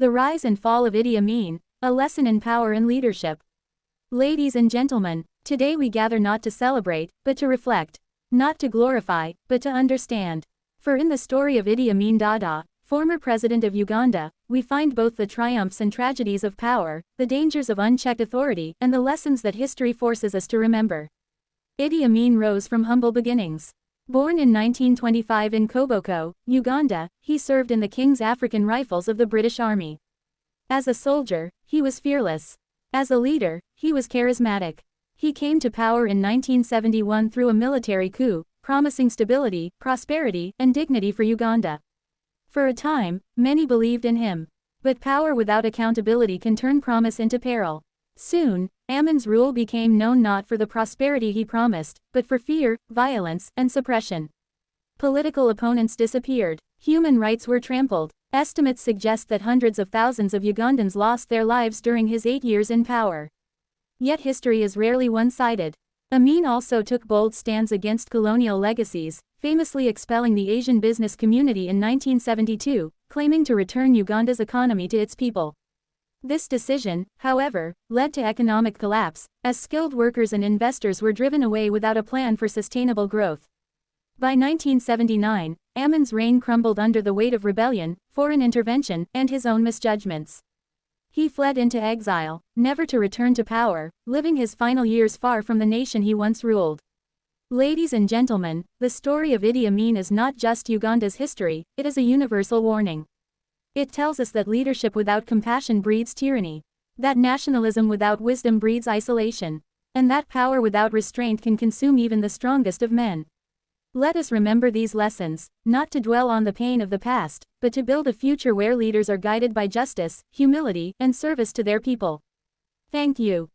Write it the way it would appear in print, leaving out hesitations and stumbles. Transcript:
The Rise and Fall of Idi Amin, a lesson in power and leadership. Ladies and gentlemen, today we gather not to celebrate, but to reflect. Not to glorify, but to understand. For in the story of Idi Amin Dada, former president of Uganda, we find both the triumphs and tragedies of power, the dangers of unchecked authority, and the lessons that history forces us to remember. Idi Amin rose from humble beginnings. Born in 1925 in Koboko, Uganda, he served in the King's African Rifles of the British Army. As a soldier, he was fearless. As a leader, he was charismatic. He came to power in 1971 through a military coup, promising stability, prosperity, and dignity for Uganda. For a time, many believed in him. But power without accountability can turn promise into peril. Soon, Amin's rule became known not for the prosperity he promised, but for fear, violence, and suppression. Political opponents disappeared. Human rights were trampled. Estimates suggest that hundreds of thousands of Ugandans lost their lives during his 8 years in power. Yet history is rarely one-sided. Amin also took bold stands against colonial legacies, famously expelling the Asian business community in 1972, claiming to return Uganda's economy to its people. This decision, however, led to economic collapse, as skilled workers and investors were driven away without a plan for sustainable growth. By 1979, Amin's reign crumbled under the weight of rebellion, foreign intervention, and his own misjudgments. He fled into exile, never to return to power, living his final years far from the nation he once ruled. Ladies and gentlemen, the story of Idi Amin is not just Uganda's history, it is a universal warning. It tells us that leadership without compassion breeds tyranny, that nationalism without wisdom breeds isolation, and that power without restraint can consume even the strongest of men. Let us remember these lessons, not to dwell on the pain of the past, but to build a future where leaders are guided by justice, humility, and service to their people. Thank you.